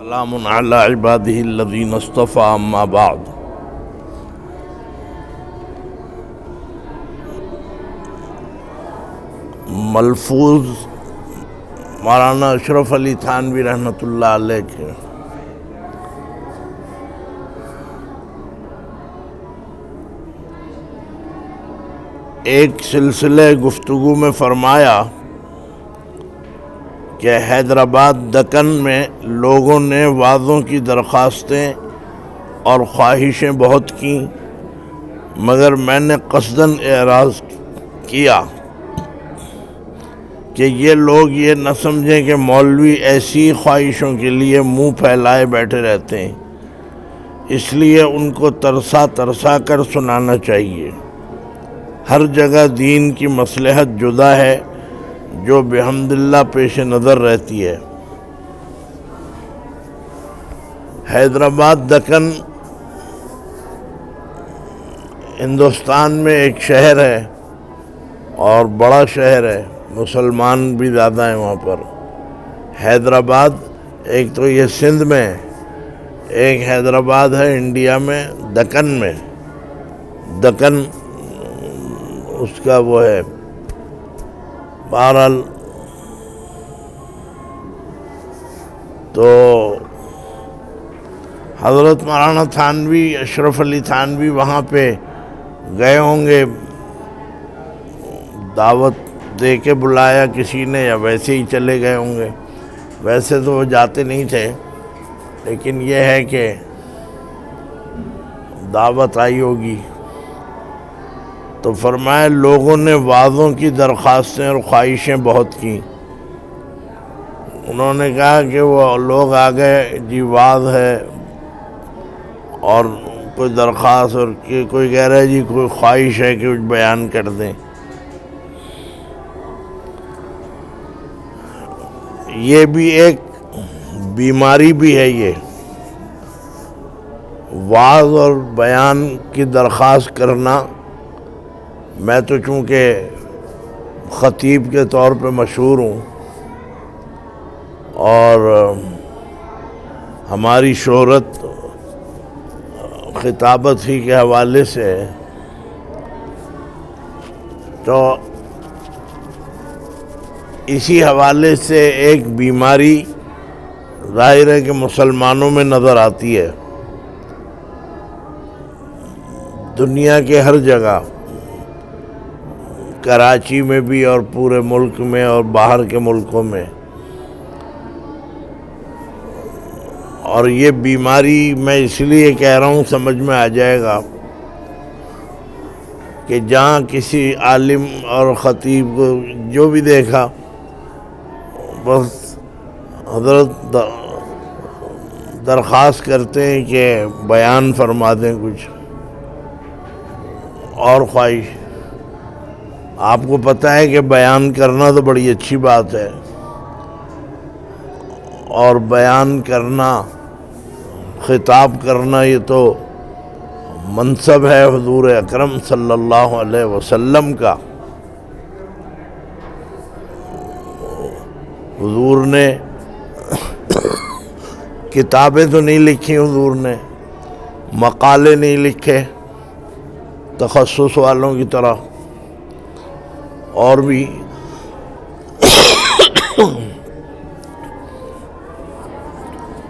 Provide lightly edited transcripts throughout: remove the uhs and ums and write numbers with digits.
سلام علی عبادہ الذین اصطفى اما بعد۔ ملفوظ مولانا اشرف علی تھانوی رحمۃ اللہ علیہ کے ایک سلسلے گفتگو میں فرمایا کہ حیدرآباد دکن میں لوگوں نے وعدوں کی درخواستیں اور خواہشیں بہت کیں، مگر میں نے قصداً اعراض کیا کہ یہ لوگ یہ نہ سمجھیں کہ مولوی ایسی خواہشوں کے لیے منہ پھیلائے بیٹھے رہتے ہیں، اس لیے ان کو ترسا ترسا کر سنانا چاہیے۔ ہر جگہ دین کی مصلحت جدا ہے جو بحمد اللہ پیش نظر رہتی ہے۔ حیدرآباد دکن ہندوستان میں ایک شہر ہے اور بڑا شہر ہے، مسلمان بھی زیادہ ہیں وہاں پر۔ حیدرآباد ایک تو یہ سندھ میں ہے، ایک حیدرآباد ہے انڈیا میں دکن میں۔ دکن اس کا وہ ہے، بہرحال تو حضرت مولانا تھانوی اشرف علی تھانوی وہاں پہ گئے ہوں گے، دعوت دے کے بلایا کسی نے یا ویسے ہی چلے گئے ہوں گے۔ ویسے تو وہ جاتے نہیں تھے، لیکن یہ ہے کہ دعوت آئی ہوگی۔ تو فرمایا لوگوں نے وعدوں کی درخواستیں اور خواہشیں بہت کیں۔ انہوں نے کہا کہ وہ لوگ آ گئے، جی وعد ہے اور کوئی درخواست، اور کوئی کہہ رہا ہے جی کوئی خواہش ہے کہ کچھ بیان کر دیں۔ یہ بھی ایک بیماری بھی ہے، یہ وعظ اور بیان کی درخواست کرنا۔ میں تو چونکہ خطیب کے طور پہ مشہور ہوں اور ہماری شہرت خطابت ہی کے حوالے سے ہے، تو اسی حوالے سے ایک بیماری ظاہر ہے کہ مسلمانوں میں نظر آتی ہے، دنیا کے ہر جگہ، کراچی میں بھی اور پورے ملک میں اور باہر کے ملکوں میں۔ اور یہ بیماری میں اس لیے کہہ رہا ہوں، سمجھ میں آ جائے گا کہ جہاں کسی عالم اور خطیب کو جو بھی دیکھا، بس حضرت درخواست کرتے ہیں کہ بیان فرما دیں کچھ، اور خواہش۔ آپ کو پتہ ہے کہ بیان کرنا تو بڑی اچھی بات ہے، اور بیان کرنا، خطاب کرنا، یہ تو منصب ہے حضور اکرم صلی اللہ علیہ وسلم کا۔ حضور نے کتابیں تو نہیں لکھی، حضور نے مقالے نہیں لکھے تخصص والوں کی طرح، اور بھی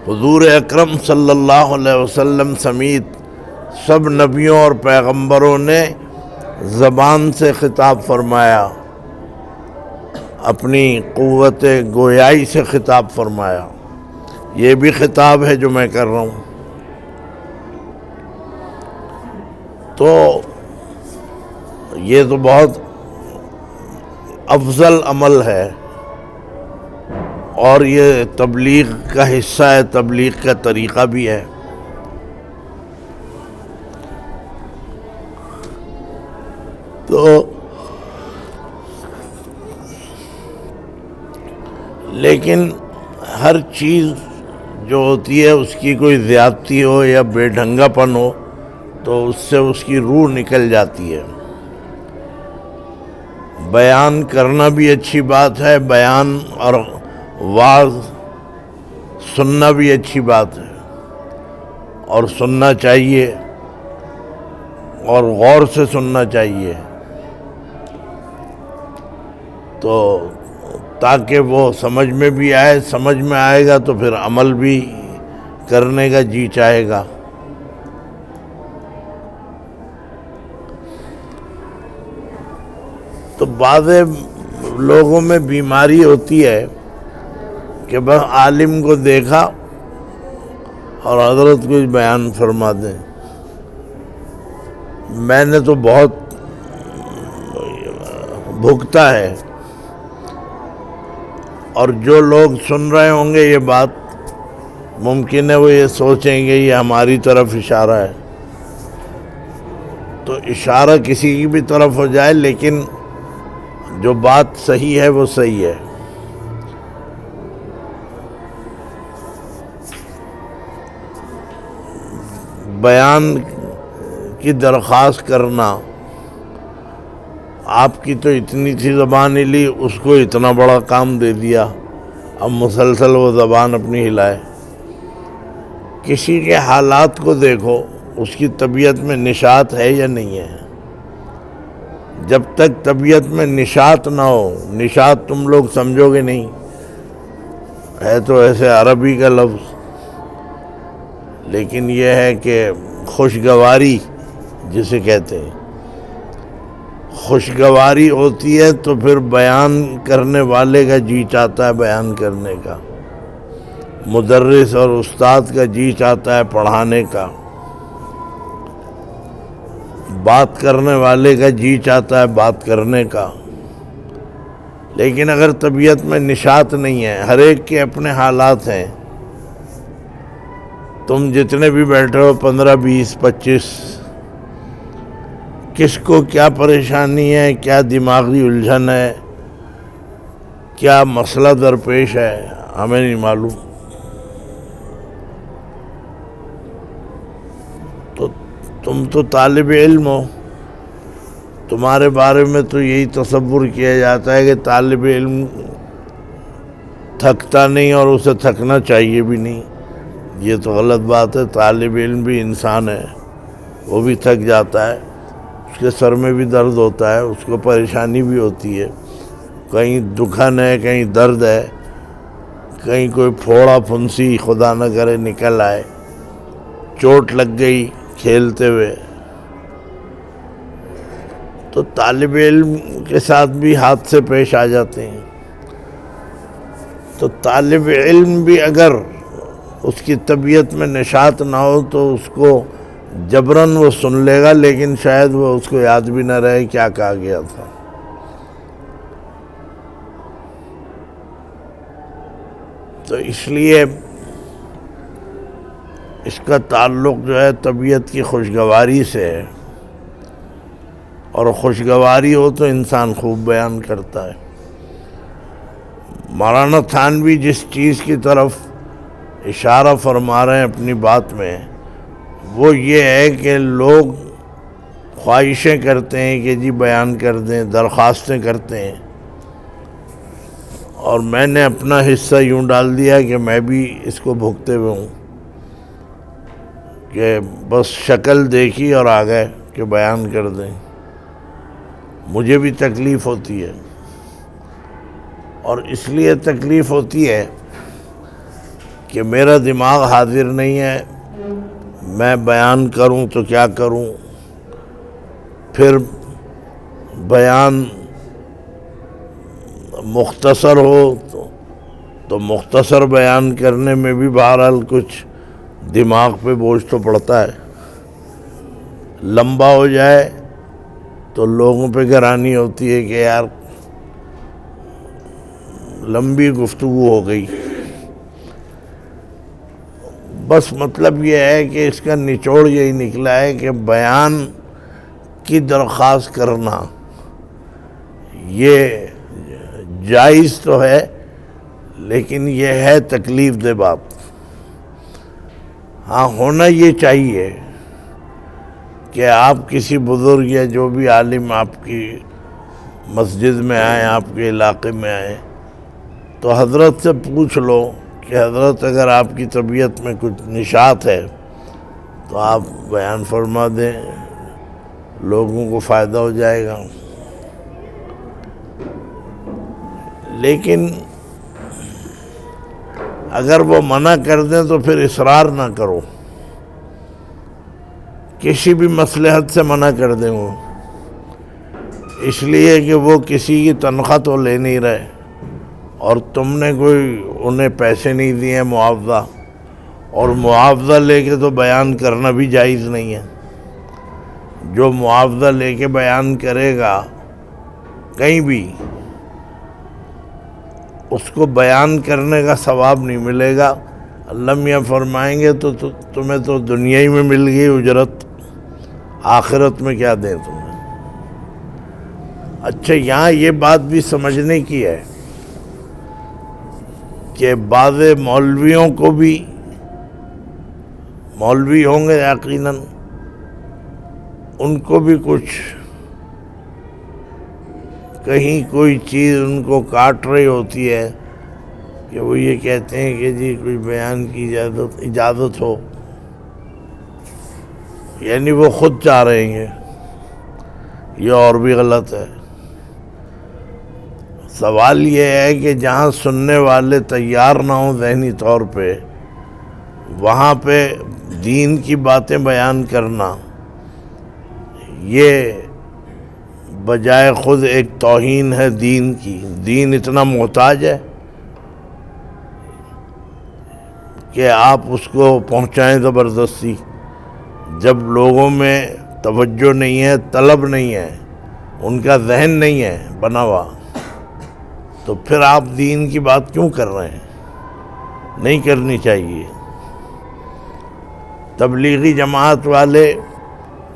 حضور اکرم صلی اللہ علیہ وسلم سمیت سب نبیوں اور پیغمبروں نے زبان سے خطاب فرمایا، اپنی قوت گویائی سے خطاب فرمایا۔ یہ بھی خطاب ہے جو میں کر رہا ہوں۔ تو یہ تو بہت افضل عمل ہے، اور یہ تبلیغ کا حصہ ہے، تبلیغ کا طریقہ بھی ہے۔ تو لیکن ہر چیز جو ہوتی ہے اس کی کوئی زیادتی ہو یا بے ڈھنگا پن ہو تو اس سے اس کی روح نکل جاتی ہے۔ بیان کرنا بھی اچھی بات ہے، بیان اور وعظ سننا بھی اچھی بات ہے اور سننا چاہیے اور غور سے سننا چاہیے، تو تاکہ وہ سمجھ میں بھی آئے، سمجھ میں آئے گا تو پھر عمل بھی کرنے کا جی چاہے گا۔ تو بعض لوگوں میں بیماری ہوتی ہے کہ بس عالم کو دیکھا اور حضرت کچھ بیان فرما دیں۔ میں نے تو بہت بھگتا ہے، اور جو لوگ سن رہے ہوں گے یہ بات، ممکن ہے وہ یہ سوچیں گے یہ ہماری طرف اشارہ ہے، تو اشارہ کسی کی بھی طرف ہو جائے لیکن جو بات صحیح ہے وہ صحیح ہے۔ بیان کی درخواست کرنا، آپ کی تو اتنی تھی زبان ہلی، اس کو اتنا بڑا کام دے دیا، اب مسلسل وہ زبان اپنی ہلائے۔ کسی کے حالات کو دیکھو، اس کی طبیعت میں نشاط ہے یا نہیں ہے۔ جب تک طبیعت میں نشاط نہ ہو، نشاط تم لوگ سمجھو گے نہیں، ہے تو ایسے عربی کا لفظ، لیکن یہ ہے کہ خوشگواری جسے کہتے ہیں، خوشگواری ہوتی ہے تو پھر بیان کرنے والے کا جی چاہتا ہے بیان کرنے کا، مدرس اور استاد کا جی چاہتا ہے پڑھانے کا، بات کرنے والے کا جی چاہتا ہے بات کرنے کا۔ لیکن اگر طبیعت میں نشاط نہیں ہے، ہر ایک کے اپنے حالات ہیں، تم جتنے بھی بیٹھے ہو 15 20 25، کس کو کیا پریشانی ہے، کیا دماغی الجھن ہے، کیا مسئلہ درپیش ہے، ہمیں نہیں معلوم۔ تو تم تو طالب علم ہو، تمہارے بارے میں تو یہی تصور کیا جاتا ہے کہ طالب علم تھکتا نہیں اور اسے تھکنا چاہیے بھی نہیں، یہ تو غلط بات ہے۔ طالب علم بھی انسان ہے، وہ بھی تھک جاتا ہے، اس کے سر میں بھی درد ہوتا ہے، اس کو پریشانی بھی ہوتی ہے، کہیں دکھن ہے، کہیں درد ہے، کہیں کوئی پھوڑا پھنسی خدا نہ کرے نکل آئے، چوٹ لگ گئی کھیلتے ہوئے، تو طالب علم کے ساتھ بھی حادثے پیش آ جاتے ہیں۔ تو طالب علم بھی اگر اس کی طبیعت میں نشاط نہ ہو تو اس کو جبراً وہ سن لے گا، لیکن شاید وہ اس کو یاد بھی نہ رہے کیا کہا گیا تھا۔ تو اس لیے اس کا تعلق جو ہے طبیعت کی خوشگواری سے ہے، اور خوشگواری ہو تو انسان خوب بیان کرتا ہے۔ مولانا تھانوی جس چیز کی طرف اشارہ فرما رہے ہیں اپنی بات میں، وہ یہ ہے کہ لوگ خواہشیں کرتے ہیں کہ جی بیان کر دیں، درخواستیں کرتے ہیں، اور میں نے اپنا حصہ یوں ڈال دیا کہ میں بھی اس کو بھگتے ہوئے ہوں، کہ بس شکل دیکھی اور آ گئے کہ بیان کر دیں۔ مجھے بھی تکلیف ہوتی ہے، اور اس لیے تکلیف ہوتی ہے کہ میرا دماغ حاضر نہیں ہے، میں بیان کروں تو کیا کروں، پھر بیان مختصر ہو تو مختصر بیان کرنے میں بھی بہرحال کچھ دماغ پہ بوجھ تو پڑتا ہے، لمبا ہو جائے تو لوگوں پہ گرانی ہوتی ہے کہ یار لمبی گفتگو ہو گئی۔ بس مطلب یہ ہے کہ اس کا نچوڑ یہی نکلا ہے کہ بیان کی درخواست کرنا یہ جائز تو ہے، لیکن یہ ہے تکلیف دہ بات۔ ہاں ہونا یہ چاہیے کہ آپ کسی بزرگ یا جو بھی عالم آپ کی مسجد میں آئیں، آپ کے علاقے میں آئیں، تو حضرت سے پوچھ لو کہ حضرت اگر آپ کی طبیعت میں کچھ نشاط ہے تو آپ بیان فرما دیں، لوگوں کو فائدہ ہو جائے گا۔ لیکن اگر وہ منع کر دیں تو پھر اصرار نہ کرو، کسی بھی مصلحت سے منع کر دیں وہ، اس لیے کہ وہ کسی کی تنخواہ تو لے نہیں رہے اور تم نے کوئی انہیں پیسے نہیں دیے معاوضہ، اور معاوضہ لے کے تو بیان کرنا بھی جائز نہیں ہے۔ جو معاوضہ لے کے بیان کرے گا کہیں بھی، اس کو بیان کرنے کا ثواب نہیں ملے گا۔ اللہ میاں فرمائیں گے تو تمہیں تو دنیا ہی میں مل گئی اجرت، آخرت میں کیا دیں تمہیں۔ اچھا، یہاں یہ بات بھی سمجھنے کی ہے کہ بعض مولویوں کو بھی، مولوی ہوں گے یقیناً، ان کو بھی کچھ کہیں کوئی چیز ان کو کاٹ رہی ہوتی ہے کہ وہ یہ کہتے ہیں کہ جی کوئی بیان کی اجازت ہو، یعنی وہ خود چاہ رہے ہیں، یہ اور بھی غلط ہے۔ سوال یہ ہے کہ جہاں سننے والے تیار نہ ہوں ذہنی طور پہ، وہاں پہ دین کی باتیں بیان کرنا یہ بجائے خود ایک توہین ہے دین کی۔ دین اتنا محتاج ہے کہ آپ اس کو پہنچائیں زبردستی، جب لوگوں میں توجہ نہیں ہے، طلب نہیں ہے، ان کا ذہن نہیں ہے بنا ہوا، تو پھر آپ دین کی بات کیوں کر رہے ہیں؟ نہیں کرنی چاہیے۔ تبلیغی جماعت والے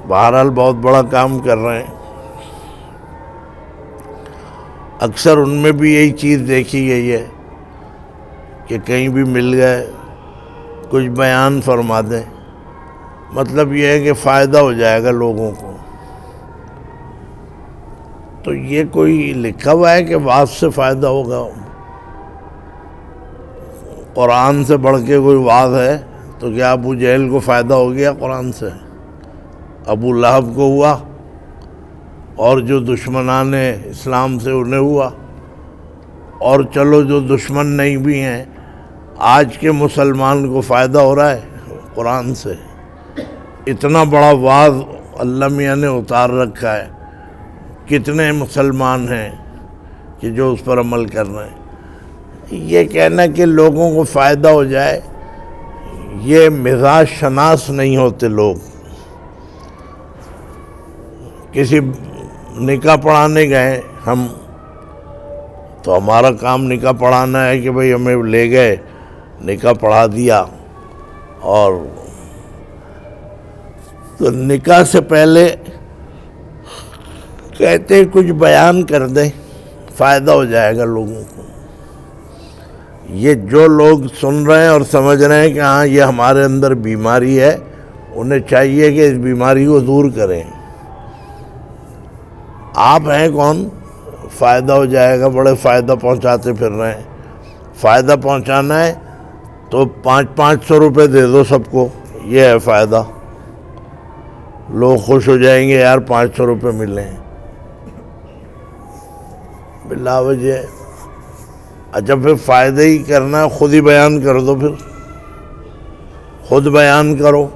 بہرحال بہت بڑا کام کر رہے ہیں، اکثر ان میں بھی یہی چیز دیکھی گئی ہے کہ کہیں بھی مل گئے کچھ بیان فرما دیں، مطلب یہ ہے کہ فائدہ ہو جائے گا لوگوں کو۔ تو یہ کوئی لکھا ہوا ہے کہ وعظ سے فائدہ ہوگا؟ قرآن سے بڑھ کے کوئی وعظ ہے؟ تو کیا ابو جہل کو فائدہ ہو گیا قرآن سے؟ ابو لہب کو ہوا، اور جو دشمنان اسلام سے انہیں ہوا، اور چلو جو دشمن نہیں بھی ہیں، آج کے مسلمان کو فائدہ ہو رہا ہے قرآن سے۔ اتنا بڑا وعظ اللہ میاں نے اتار رکھا ہے، کتنے مسلمان ہیں کہ جو اس پر عمل کر رہے ہیں۔ یہ کہنا کہ لوگوں کو فائدہ ہو جائے، یہ مزاج شناس نہیں ہوتے لوگ۔ کسی نکاح پڑھانے گئے ہم، تو ہمارا کام نکاح پڑھانا ہے کہ بھئی ہمیں لے گئے، نکاح پڑھا دیا، اور تو نکاح سے پہلے کہتے ہیں کچھ بیان کر دیں، فائدہ ہو جائے گا لوگوں کو۔ یہ جو لوگ سن رہے ہیں اور سمجھ رہے ہیں کہ ہاں یہ ہمارے اندر بیماری ہے، انہیں چاہیے کہ اس بیماری کو دور کریں۔ آپ ہیں کون؟ فائدہ ہو جائے گا، بڑے فائدہ پہنچاتے پھر رہے ہیں۔ فائدہ پہنچانا ہے تو 500 روپے دے دو سب کو، یہ ہے فائدہ۔ لوگ خوش ہو جائیں گے، یار 500 روپے ملیں بلا وجہ۔ اچھا پھر فائدہ ہی کرنا ہے، خود ہی بیان کر دو، پھر خود بیان کرو۔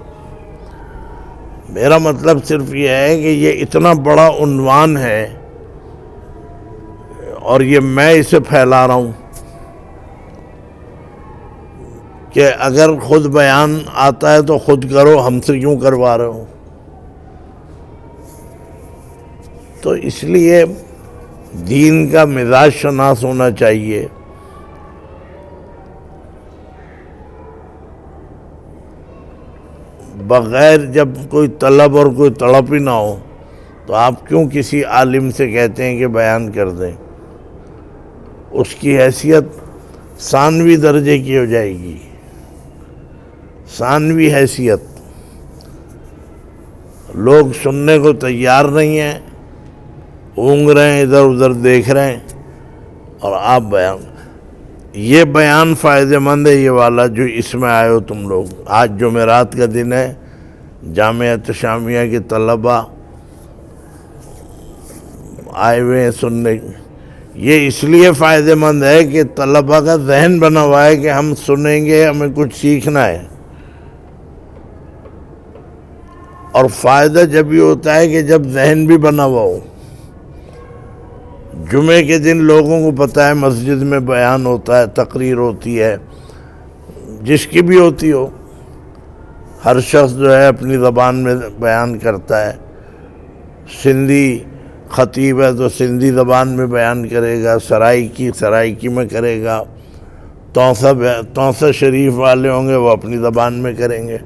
میرا مطلب صرف یہ ہے کہ یہ اتنا بڑا عنوان ہے اور یہ میں اسے پھیلا رہا ہوں کہ اگر خود بیان آتا ہے تو خود کرو، ہم سے کیوں کروا رہے ہو؟ تو اس لیے دین کا مزاج شناس ہونا چاہیے۔ بغیر جب کوئی طلب اور کوئی تڑپ ہی نہ ہو تو آپ کیوں کسی عالم سے کہتے ہیں کہ بیان کر دیں؟ اس کی حیثیت ثانوی درجے کی ہو جائے گی، ثانوی حیثیت۔ لوگ سننے کو تیار نہیں ہیں، اونگ رہے ہیں، ادھر ادھر دیکھ رہے ہیں، اور آپ بیان۔ یہ بیان فائدہ مند ہے یہ والا جو اس میں آئے ہو تم لوگ. آج جمعرات کا دن ہے, جامعہ شامیہ کے طلباء آئے ہوئے ہیں سننے. یہ اس لیے فائدہ مند ہے کہ طلباء کا ذہن بنا ہوا ہے کہ ہم سنیں گے, ہمیں کچھ سیکھنا ہے. اور فائدہ جب یہ ہوتا ہے کہ جب ذہن بھی بنا ہوا ہو. جمعے کے دن لوگوں کو پتہ ہے مسجد میں بیان ہوتا ہے, تقریر ہوتی ہے, جس کی بھی ہوتی ہو. ہر شخص جو ہے اپنی زبان میں بیان کرتا ہے. سندھی خطیب ہے تو سندھی زبان میں بیان کرے گا, سرائکی میں کرے گا. توسہ شریف والے ہوں گے وہ اپنی زبان میں کریں گے.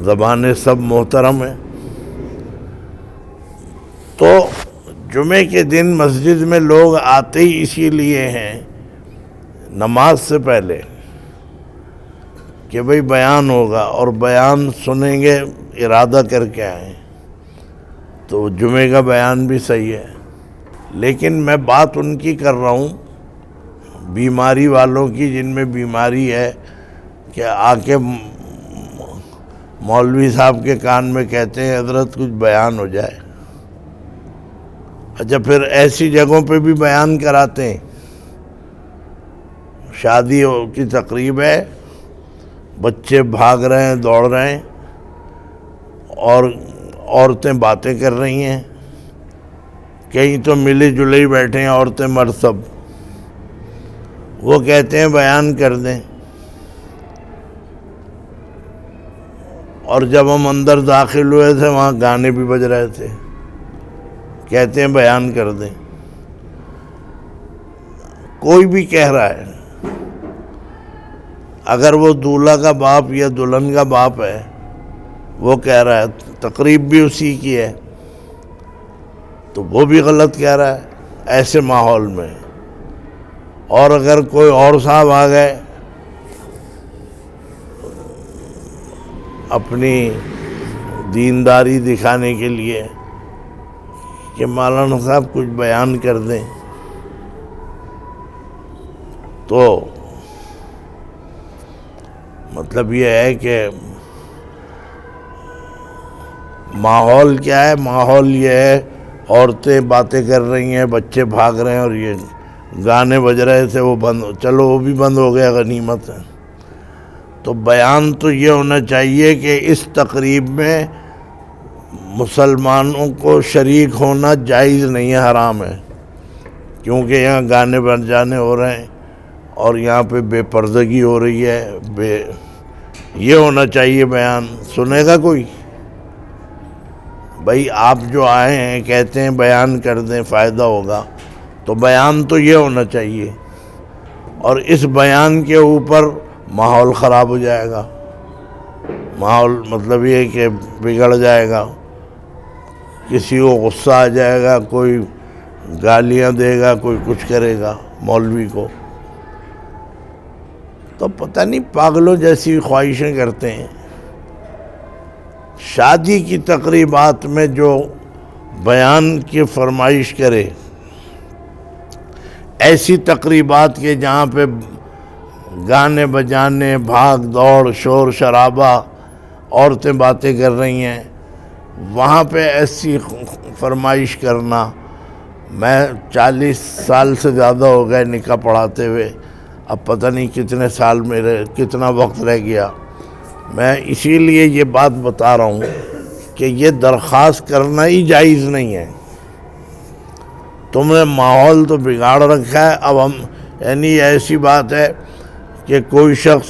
زبانیں سب محترم ہیں. تو جمعے کے دن مسجد میں لوگ آتے ہی اسی لیے ہیں نماز سے پہلے کہ بھئی بیان ہوگا, اور بیان سنیں گے, ارادہ کر کے آئیں. تو جمعے کا بیان بھی صحیح ہے. لیکن میں بات ان کی کر رہا ہوں بیماری والوں کی, جن میں بیماری ہے کہ آ کے مولوی صاحب کے کان میں کہتے ہیں حضرت کچھ بیان ہو جائے. اچھا, پھر ایسی جگہوں پہ بھی بیان کراتے ہیں. شادی کی تقریب ہے, بچے بھاگ رہے ہیں, دوڑ رہے ہیں, اور عورتیں باتیں کر رہی ہیں. کہیں تو ملے جلے ہی بیٹھے ہیں عورتیں مرد سب. وہ کہتے ہیں بیان کر دیں, اور جب ہم اندر داخل ہوئے تھے وہاں گانے بھی بج رہے تھے. کہتے ہیں بیان کر دیں. کوئی بھی کہہ رہا ہے, اگر وہ دولہا کا باپ یا دلہن کا باپ ہے, وہ کہہ رہا ہے, تقریب بھی اسی کی ہے, تو وہ بھی غلط کہہ رہا ہے ایسے ماحول میں. اور اگر کوئی اور صاحب آ گئے اپنی دینداری دکھانے کے لیے کہ مولانا صاحب کچھ بیان کر دیں, تو مطلب یہ ہے کہ ماحول کیا ہے؟ ماحول یہ ہے عورتیں باتیں کر رہی ہیں, بچے بھاگ رہے ہیں, اور یہ گانے بج رہے تھے وہ بند, چلو وہ بھی بند ہو گیا, غنیمت ہے. تو بیان تو یہ ہونا چاہیے کہ اس تقریب میں مسلمانوں کو شریک ہونا جائز نہیں ہے, حرام ہے. کیونکہ یہاں گانے بجانے ہو رہے ہیں اور یہاں پہ بے پردگی ہو رہی ہے. یہ ہونا چاہیے بیان. سنے گا کوئی؟ بھائی آپ جو آئے ہیں کہتے ہیں بیان کر دیں فائدہ ہوگا, تو بیان تو یہ ہونا چاہیے. اور اس بیان کے اوپر ماحول خراب ہو جائے گا. ماحول مطلب یہ کہ بگڑ جائے گا, کسی کو غصہ آ جائے گا, کوئی گالیاں دے گا, کوئی کچھ کرے گا مولوی کو. تو پتہ نہیں پاگلوں جیسی خواہشیں کرتے ہیں. شادی کی تقریبات میں جو بیان کی فرمائش کرے, ایسی تقریبات کے جہاں پہ گانے بجانے, بھاگ دوڑ, شور شرابہ, عورتیں باتیں کر رہی ہیں, وہاں پہ ایسی فرمائش کرنا. میں 40 سال سے زیادہ ہو گئے نکاح پڑھاتے ہوئے, اب پتہ نہیں کتنے سال میرے کتنا وقت رہ گیا. میں اسی لیے یہ بات بتا رہا ہوں کہ یہ درخواست کرنا ہی جائز نہیں ہے. تم نے ماحول تو بگاڑ رکھا ہے. اب ہم یعنی ایسی بات ہے کہ کوئی شخص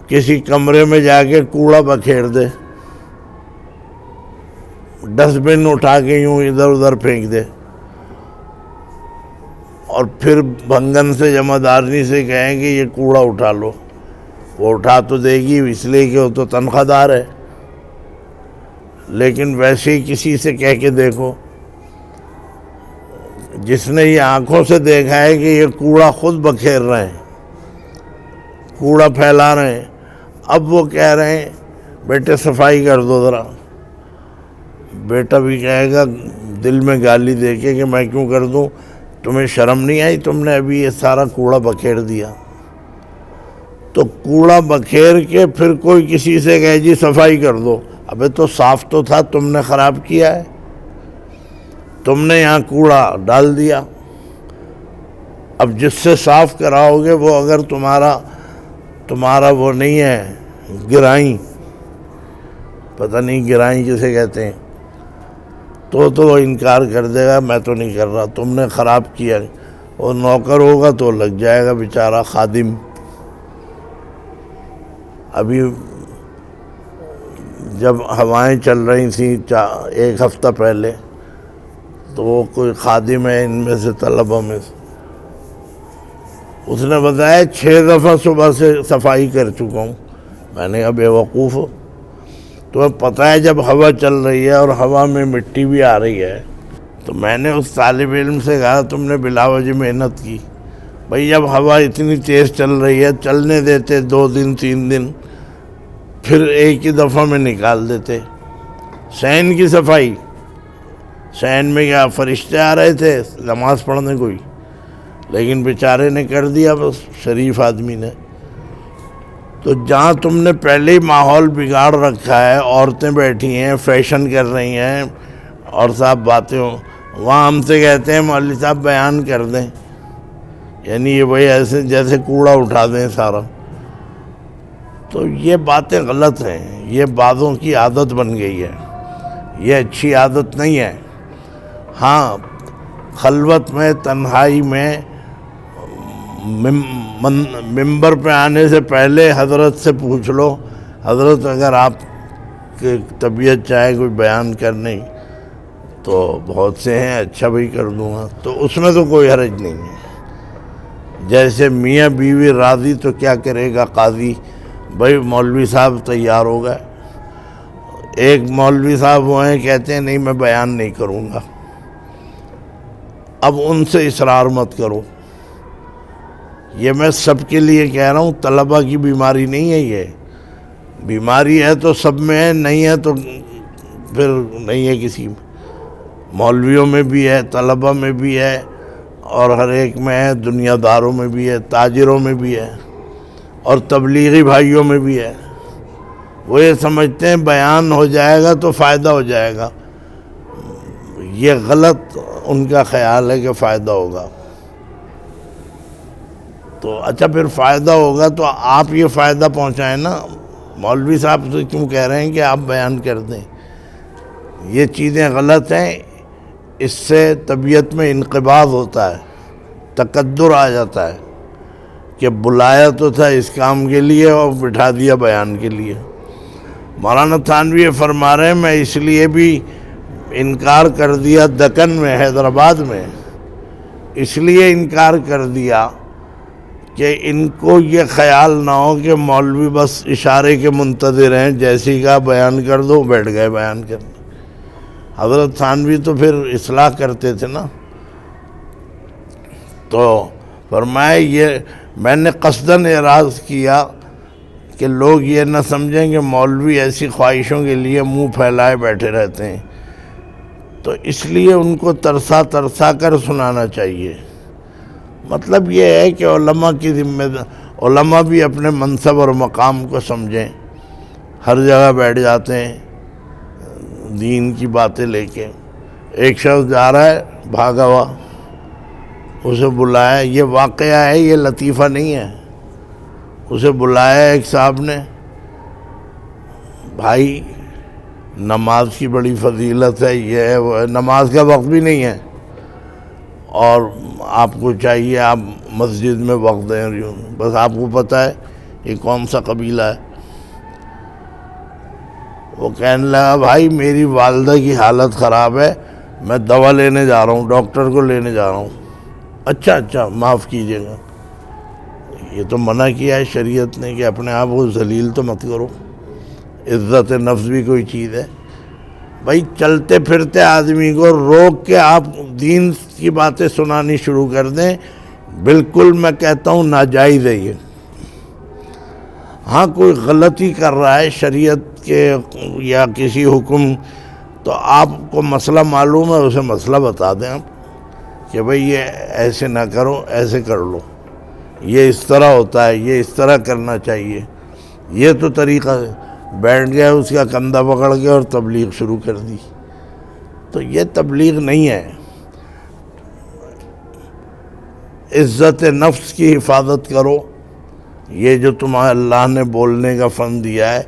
کسی کمرے میں جا کے کوڑا بکھیر دے, ڈسٹ بن اٹھا کے یوں ادھر ادھر پھینک دے, اور پھر بھنگن سے جمعدارنی سے کہیں کہ یہ کوڑا اٹھا لو. وہ اٹھا تو دے گی اس لیے کہ وہ تو تنخواہ دار ہے, لیکن ویسے ہی کسی سے کہہ کے دیکھو جس نے یہ آنکھوں سے دیکھا ہے کہ یہ کوڑا خود بکھیر رہے ہیں, کوڑا پھیلا رہے ہیں, اب وہ کہہ رہے ہیں بیٹے صفائی کر دو ذرا. بیٹا بھی کہے گا دل میں گالی دے کے کہ میں کیوں کر دوں, تمہیں شرم نہیں آئی؟ تم نے ابھی یہ سارا کوڑا بکھیر دیا. تو کوڑا بکھیر کے پھر کوئی کسی سے کہے جی صفائی کر دو. ابے تو صاف تو تھا، تم نے خراب کیا ہے. تم نے یہاں کوڑا ڈال دیا. اب جس سے صاف کراؤ گے وہ اگر تمہارا وہ نہیں ہے گرائیں، پتہ نہیں گرائیں کسے کہتے ہیں، تو وہ انکار کر دے گا میں تو نہیں کر رہا، تم نے خراب کیا. اور نوکر ہوگا تو لگ جائے گا بیچارہ خادم. ابھی جب ہوائیں چل رہی تھیں 1 ہفتہ پہلے، تو وہ کوئی خادم ہے ان میں سے طلبہ میں سے، اس نے بتایا 6 دفعہ صبح سے صفائی کر چکا ہوں. میں نے کہا بے وقوف ہو، تمہیں پتہ ہے جب ہوا چل رہی ہے اور ہوا میں مٹی بھی آ رہی ہے. تو میں نے اس طالب علم سے کہا تم نے بلا وجہ محنت کی. بھئی جب ہوا اتنی تیز چل رہی ہے چلنے دیتے 2 دن 3 دن، پھر ایک ہی دفعہ میں نکال دیتے. صحن کی صفائی، صحن میں کیا فرشتے آ رہے تھے نماز پڑھنے کوئی؟ لیکن بیچارے نے کر دیا، بس شریف آدمی نے. تو جہاں تم نے پہلے ہی ماحول بگاڑ رکھا ہے، عورتیں بیٹھی ہیں فیشن کر رہی ہیں اور صاحب باتیں ہوں، وہاں ہم سے کہتے ہیں مولوی صاحب بیان کر دیں. یعنی یہ وہی ایسے جیسے کوڑا اٹھا دیں سارا. تو یہ باتیں غلط ہیں، یہ بعضوں کی عادت بن گئی ہے، یہ اچھی عادت نہیں ہے. ہاں خلوت میں تنہائی میں ممبر پہ آنے سے پہلے حضرت سے پوچھ لو، حضرت اگر آپ کی طبیعت چاہے کوئی بیان کرنے تو بہت سے ہیں، اچھا بھی کر دوں گا، تو اس میں تو کوئی حرج نہیں ہے. جیسے میاں بیوی راضی تو کیا کرے گا قاضی. بھائی مولوی صاحب تیار ہو گئے. ایک مولوی صاحب وہ ہیں کہتے ہیں نہیں میں بیان نہیں کروں گا. اب ان سے اصرار مت کرو. یہ میں سب کے لیے کہہ رہا ہوں، طلبہ کی بیماری نہیں ہے. یہ بیماری ہے تو سب میں ہے، نہیں ہے تو پھر نہیں ہے کسی میں. مولویوں میں بھی ہے، طلبہ میں بھی ہے، اور ہر ایک میں ہے، دنیا داروں میں بھی ہے، تاجروں میں بھی ہے، اور تبلیغی بھائیوں میں بھی ہے. وہ یہ سمجھتے ہیں بیان ہو جائے گا تو فائدہ ہو جائے گا. یہ غلط ان کا خیال ہے کہ فائدہ ہوگا. تو اچھا پھر فائدہ ہوگا تو آپ یہ فائدہ پہنچائیں نا. مولوی صاحب سے کیوں کہہ رہے ہیں کہ آپ بیان کر دیں؟ یہ چیزیں غلط ہیں. اس سے طبیعت میں انقباض ہوتا ہے، تکدر آ جاتا ہے کہ بلایا تو تھا اس کام کے لیے اور بٹھا دیا بیان کے لیے. مولانا تھانوی یہ فرما رہے ہیں میں اس لیے بھی انکار کر دیا دکن میں، حیدرآباد میں، اس لیے انکار کر دیا کہ ان کو یہ خیال نہ ہو کہ مولوی بس اشارے کے منتظر ہیں، جیسے ہی کہا بیان کر دو بیٹھ گئے بیان کرنے. حضرت تھانوی تو پھر اصلاح کرتے تھے نا. تو فرمایا یہ میں نے قصداً اعراض کیا کہ لوگ یہ نہ سمجھیں کہ مولوی ایسی خواہشوں کے لیے منہ پھیلائے بیٹھے رہتے ہیں. تو اس لیے ان کو ترسا کر سنانا چاہیے. مطلب یہ ہے کہ علماء کی علماء بھی اپنے منصب اور مقام کو سمجھیں. ہر جگہ بیٹھ جاتے ہیں دین کی باتیں لے کے. ایک شخص جا رہا ہے بھاگا ہوا، اسے بلایا، یہ واقعہ ہے، یہ لطیفہ نہیں ہے. اسے بلایا ایک صاحب نے، بھائی نماز کی بڑی فضیلت ہے، یہ ہے وہ ہے، نماز کا وقت بھی نہیں ہے اور آپ کو چاہیے آپ مسجد میں وقت دیں. بس آپ کو پتہ ہے یہ کون سا قبیلہ ہے؟ وہ کہنے لگا بھائی میری والدہ کی حالت خراب ہے، میں دوا لینے جا رہا ہوں، ڈاکٹر کو لینے جا رہا ہوں. اچھا معاف کیجیے گا، یہ تو منع کیا ہے شریعت نے کہ اپنے آپ کو ذلیل تو مت کرو. عزت نفس بھی کوئی چیز ہے. بھائی چلتے پھرتے آدمی کو روک کے آپ دین کی باتیں سنانی شروع کر دیں، بالکل میں کہتا ہوں ناجائز ہے یہ. ہاں کوئی غلطی کر رہا ہے شریعت کے یا کسی حکم، تو آپ کو مسئلہ معلوم ہے اسے مسئلہ بتا دیں آپ کہ بھئی یہ ایسے نہ کرو، ایسے کر لو، یہ اس طرح ہوتا ہے، یہ اس طرح کرنا چاہیے، یہ تو طریقہ ہے۔ بیٹھ گیا اس کا کندھا پکڑ کے اور تبلیغ شروع کر دی، تو یہ تبلیغ نہیں ہے۔ عزت نفس کی حفاظت کرو، یہ جو تمہیں اللہ نے بولنے کا فن دیا ہے